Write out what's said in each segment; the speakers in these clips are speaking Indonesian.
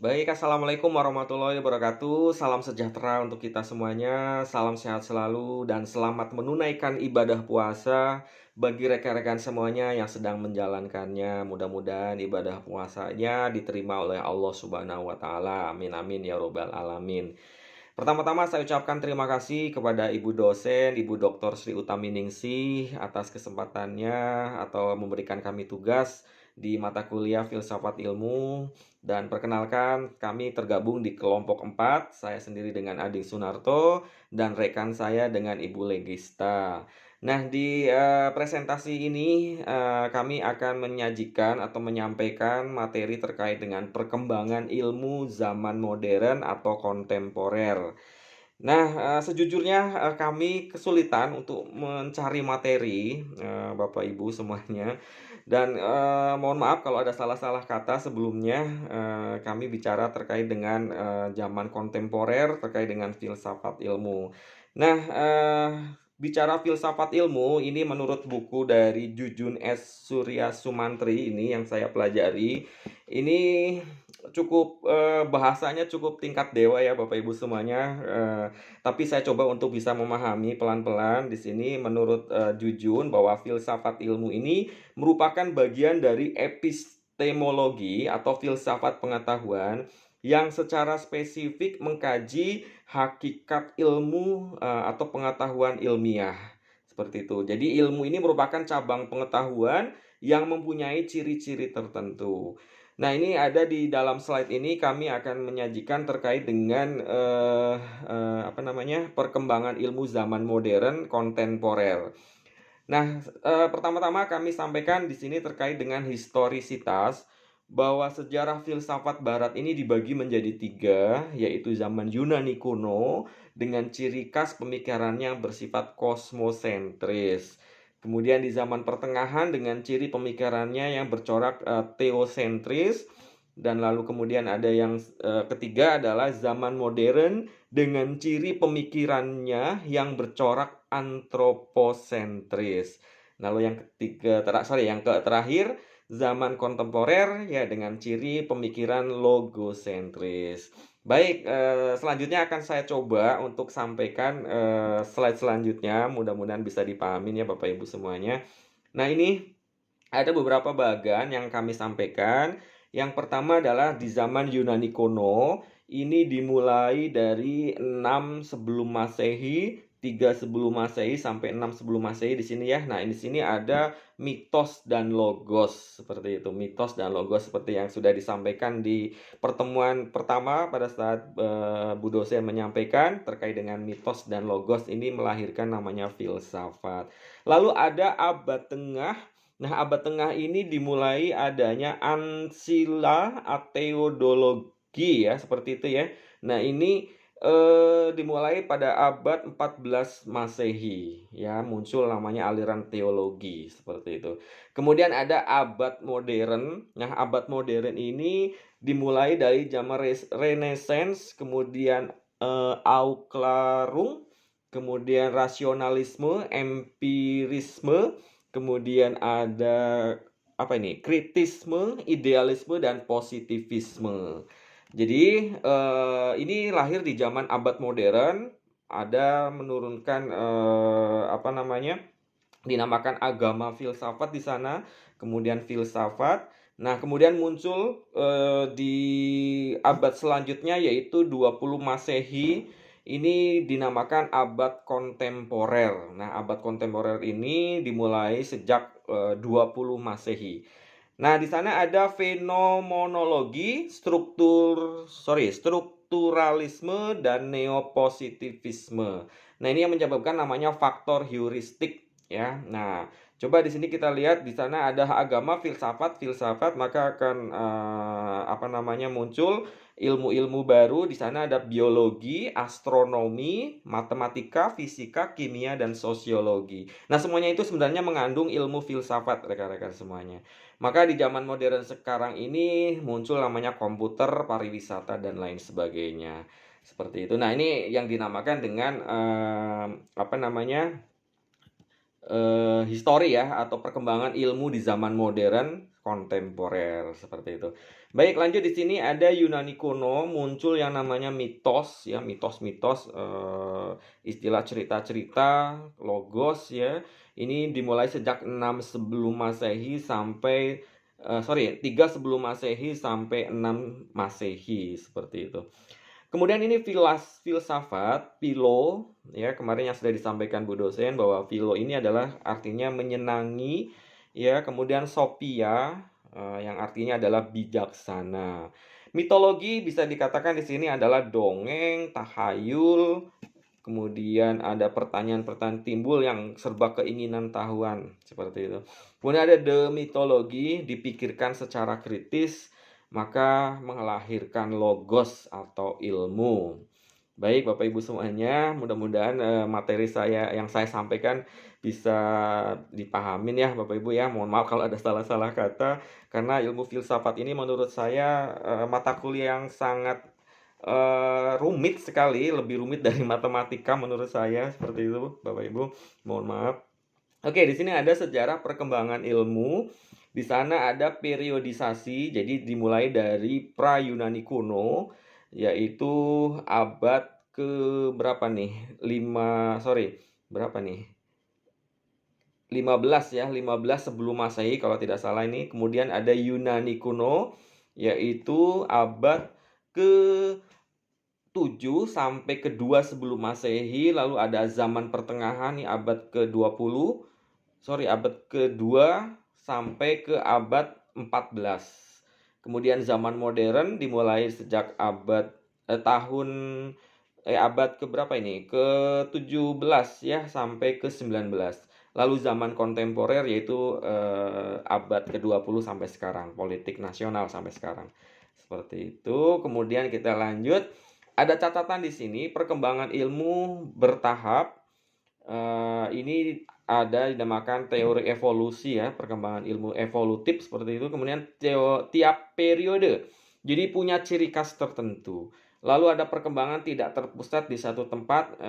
Baik, assalamualaikum warahmatullahi wabarakatuh. Salam sejahtera untuk kita semuanya. Salam sehat selalu dan selamat menunaikan ibadah puasa bagi rekan-rekan semuanya yang sedang menjalankannya. Mudah-mudahan ibadah puasanya diterima oleh Allah Subhanahu wa Ta'ala. Amin, amin ya Robbal 'Alamin. Pertama-tama saya ucapkan terima kasih kepada Ibu dosen, Ibu Dr. Sri Utaminingsih atas kesempatannya atau memberikan kami tugas di mata kuliah Filsafat Ilmu. Dan perkenalkan, kami tergabung di kelompok 4, saya sendiri dengan Adi Sunarto dan rekan saya dengan Ibu Legista. Nah, di presentasi ini kami akan menyajikan atau menyampaikan materi terkait dengan perkembangan ilmu zaman modern atau kontemporer. Nah, sejujurnya, kami kesulitan untuk mencari materi, Bapak Ibu semuanya, dan, mohon maaf kalau ada salah-salah kata sebelumnya, kami bicara terkait dengan, zaman kontemporer, terkait dengan filsafat ilmu. Nah, bicara filsafat ilmu, ini menurut buku dari Jujun S. Surya Sumantri ini yang saya pelajari, ini cukup, bahasanya cukup tingkat dewa ya Bapak Ibu semuanya, tapi saya coba untuk bisa memahami pelan-pelan di sini menurut, Jujun bahwa filsafat ilmu ini merupakan bagian dari epistemologi atau filsafat pengetahuan yang secara spesifik mengkaji hakikat ilmu, atau pengetahuan ilmiah, seperti itu. Jadi ilmu ini merupakan cabang pengetahuan yang mempunyai ciri-ciri tertentu. Nah, ini ada di dalam slide ini kami akan menyajikan terkait dengan, apa namanya, perkembangan ilmu zaman modern kontemporer. Nah, pertama-tama kami sampaikan di sini terkait dengan historisitas, bahwa sejarah filsafat barat ini dibagi menjadi 3, yaitu zaman Yunani kuno dengan ciri khas pemikirannya yang bersifat kosmosentris. Kemudian di zaman pertengahan dengan ciri pemikirannya yang bercorak, teosentris, dan lalu kemudian ada yang, ketiga adalah zaman modern dengan ciri pemikirannya yang bercorak antroposentris. Lalu yang terakhir zaman kontemporer ya dengan ciri pemikiran logosentris. Baik, selanjutnya akan saya coba untuk sampaikan, slide selanjutnya, mudah-mudahan bisa dipahamin ya Bapak Ibu semuanya. Nah, ini ada beberapa bagan yang kami sampaikan. Yang pertama adalah di zaman Yunani kuno, ini dimulai dari 6 sebelum Masehi, 3 sebelum Masehi sampai 6 sebelum Masehi di sini ya. Nah, di sini ada mitos dan logos seperti itu. Mitos dan logos seperti yang sudah disampaikan di pertemuan pertama pada saat Bu dosen menyampaikan terkait dengan mitos dan logos ini melahirkan namanya filsafat. Lalu ada abad tengah. Nah, abad tengah ini dimulai adanya Ancilla Atheodologi ya, seperti itu ya. Nah, ini dimulai pada abad 14 Masehi ya, muncul namanya aliran teologi seperti itu. Kemudian ada abad modern. Nah, abad modern ini dimulai dari zaman Renaissance, kemudian Auklarum, kemudian rasionalisme, empirisme. Kemudian ada apa ini? Kritisme, idealisme, dan positivisme. Jadi ini lahir di zaman abad modern, ada menurunkan apa namanya? Dinamakan agama filsafat di sana, kemudian filsafat. Nah, kemudian muncul di abad selanjutnya yaitu 20 Masehi, ini dinamakan abad kontemporer. Nah, abad kontemporer ini dimulai sejak 20 Masehi. Nah, di sana ada fenomenologi, strukturalisme dan neopositivisme. Nah, ini yang menyebabkan namanya faktor heuristik ya. Nah, coba di sini kita lihat di sana ada agama, filsafat, maka akan apa namanya muncul ilmu-ilmu baru. Di sana ada biologi, astronomi, matematika, fisika, kimia, dan sosiologi. Nah, semuanya itu sebenarnya mengandung ilmu filsafat rekan-rekan semuanya. Maka di zaman modern sekarang ini muncul namanya komputer, pariwisata, dan lain sebagainya. Seperti itu. Nah, ini yang dinamakan dengan apa namanya? histori ya atau perkembangan ilmu di zaman modern kontemporer seperti itu. Baik, lanjut di sini ada Yunani kuno muncul yang namanya mitos ya, mitos-mitos istilah cerita-cerita, logos ya. Ini dimulai sejak 6 sebelum Masehi sampai 3 sebelum Masehi sampai 6 Masehi seperti itu. Kemudian ini filsafat, philo, ya kemarin yang sudah disampaikan Bu dosen bahwa philo ini adalah artinya menyenangi, ya kemudian sophia, yang artinya adalah bijaksana. Mitologi bisa dikatakan di sini adalah dongeng, tahayul, kemudian ada pertanyaan-pertanyaan timbul yang serba keinginan tahuan, seperti itu. Kemudian ada demitologi, dipikirkan secara kritis, maka melahirkan logos atau ilmu. Baik Bapak Ibu semuanya, mudah-mudahan materi yang saya sampaikan bisa dipahamin ya Bapak Ibu ya. Mohon maaf kalau ada salah-salah kata, karena ilmu filsafat ini menurut saya mata kuliah yang sangat rumit sekali, lebih rumit dari matematika menurut saya, seperti itu Bapak Ibu. Mohon maaf. Oke, di sini ada sejarah perkembangan ilmu. Di sana ada periodisasi, jadi dimulai dari pra-Yunani kuno, yaitu abad ke berapa nih? Berapa nih? 15 ya, 15 sebelum Masehi kalau tidak salah ini. Kemudian ada Yunani kuno, yaitu abad ke 7 sampai ke-2 sebelum Masehi, lalu ada zaman pertengahan nih abad ke-20, abad ke-2 sampai ke abad 14. Kemudian zaman modern dimulai sejak abad ke berapa ini? Ke-17 ya sampai ke-19. Lalu zaman kontemporer yaitu abad ke-20 sampai sekarang, politik nasional sampai sekarang. Seperti itu. Kemudian kita lanjut. Ada catatan di sini, perkembangan ilmu bertahap. Ini ada dinamakan teori evolusi ya, perkembangan ilmu evolutif seperti itu. Kemudian tiap periode, jadi punya ciri khas tertentu. Lalu ada perkembangan tidak terpusat di satu tempat,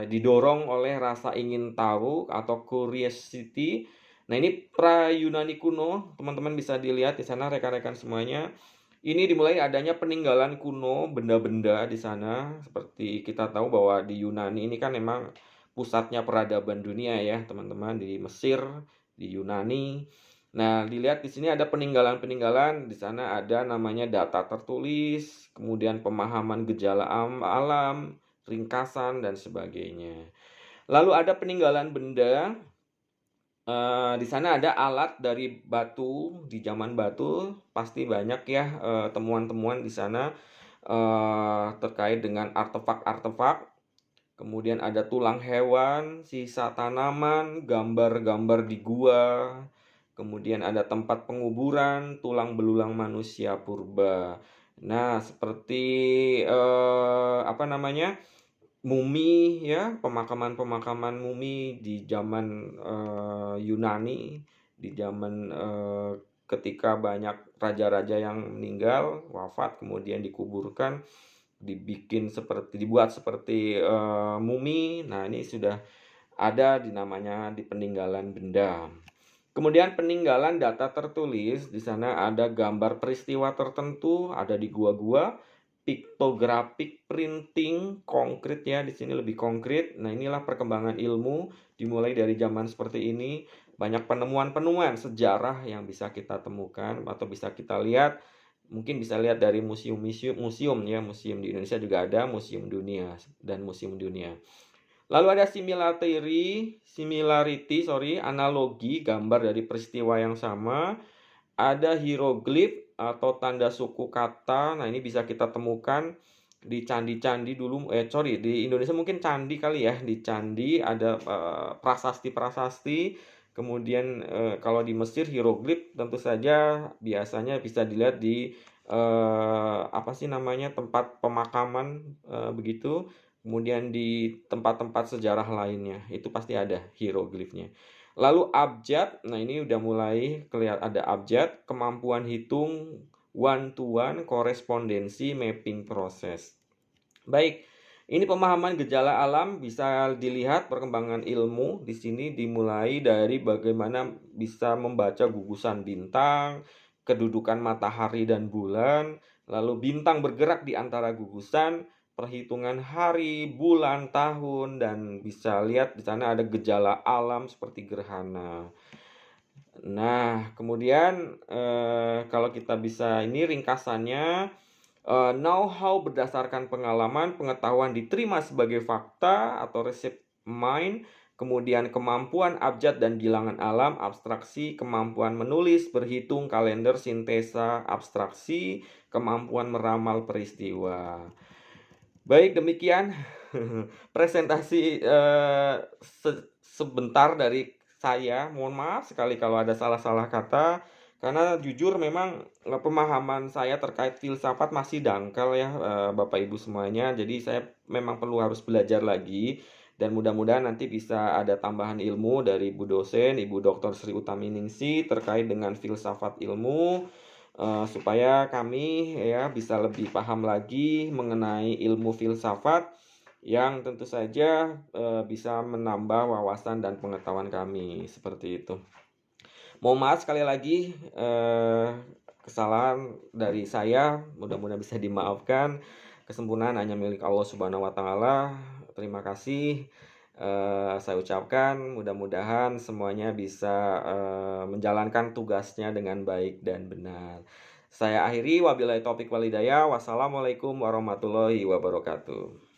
didorong oleh rasa ingin tahu atau curiosity. Nah ini pra-Yunani kuno, teman-teman bisa dilihat di sana rekan-rekan semuanya. Ini dimulai adanya peninggalan kuno, benda-benda di sana. Seperti kita tahu bahwa di Yunani ini kan memang pusatnya peradaban dunia ya, teman-teman, di Mesir, di Yunani. Nah, dilihat di sini ada peninggalan-peninggalan, di sana ada namanya data tertulis, kemudian pemahaman gejala alam, ringkasan dan sebagainya. Lalu ada peninggalan benda. Di sana ada alat dari batu, di zaman batu pasti banyak ya temuan-temuan di sana terkait dengan artefak-artefak. Kemudian ada tulang hewan, sisa tanaman, gambar-gambar di gua. Kemudian ada tempat penguburan, tulang belulang manusia purba. Nah, seperti apa namanya? Mumi ya, pemakaman-pemakaman mumi di zaman Yunani, di zaman ketika banyak raja-raja yang meninggal, wafat, kemudian dikuburkan, dibuat seperti mumi. Nah, ini sudah ada di peninggalan benda. Kemudian peninggalan data tertulis, di sana ada gambar peristiwa tertentu, ada di gua-gua, piktografik printing konkret ya, di sini lebih konkret. Nah, inilah perkembangan ilmu dimulai dari zaman seperti ini. Banyak penemuan-penemuan sejarah yang bisa kita temukan atau bisa kita lihat. Mungkin bisa lihat dari museum ya, museum di Indonesia juga ada, museum dunia dan museum dunia. Lalu ada analogi gambar dari peristiwa yang sama. Ada hieroglif atau tanda suku kata. Nah, ini bisa kita temukan di candi-candi dulu. Di Indonesia mungkin candi kali ya. Di candi ada prasasti-prasasti. Kemudian kalau di Mesir hieroglif tentu saja biasanya bisa dilihat di tempat pemakaman begitu. Kemudian di tempat-tempat sejarah lainnya itu pasti ada hieroglifnya. Lalu abjad, nah ini udah mulai kelihatan ada abjad, kemampuan hitung one to one, korespondensi, mapping proses. Baik, Ini pemahaman gejala alam bisa dilihat perkembangan ilmu di sini dimulai dari bagaimana bisa membaca gugusan bintang, kedudukan matahari dan bulan, lalu bintang bergerak di antara gugusan, perhitungan hari, bulan, tahun, dan bisa lihat di sana ada gejala alam seperti gerhana. Nah, kemudian kalau kita bisa ini ringkasannya. Know-how berdasarkan pengalaman, pengetahuan diterima sebagai fakta atau resep mind, kemudian kemampuan abjad dan bilangan alam, abstraksi, kemampuan menulis, berhitung, kalender, sintesa, abstraksi, kemampuan meramal peristiwa. Baik, demikian presentasi sebentar dari saya. Mohon maaf sekali kalau ada salah-salah kata, karena jujur memang pemahaman saya terkait filsafat masih dangkal ya, Bapak Ibu semuanya. Jadi saya memang perlu harus belajar lagi, dan mudah-mudahan nanti bisa ada tambahan ilmu dari Bu dosen, Ibu Dr. Sri Utaminingsih terkait dengan filsafat ilmu. Supaya kami ya bisa lebih paham lagi mengenai ilmu filsafat yang tentu saja bisa menambah wawasan dan pengetahuan kami, seperti itu. Mohon maaf sekali lagi kesalahan dari saya, mudah-mudahan bisa dimaafkan. Kesempurnaan hanya milik Allah Subhanahu wa taala. Terima kasih saya ucapkan, mudah-mudahan semuanya bisa menjalankan tugasnya dengan baik dan benar. Saya akhiri, wabillahi taufik wal hidayah. Wassalamualaikum warahmatullahi wabarakatuh.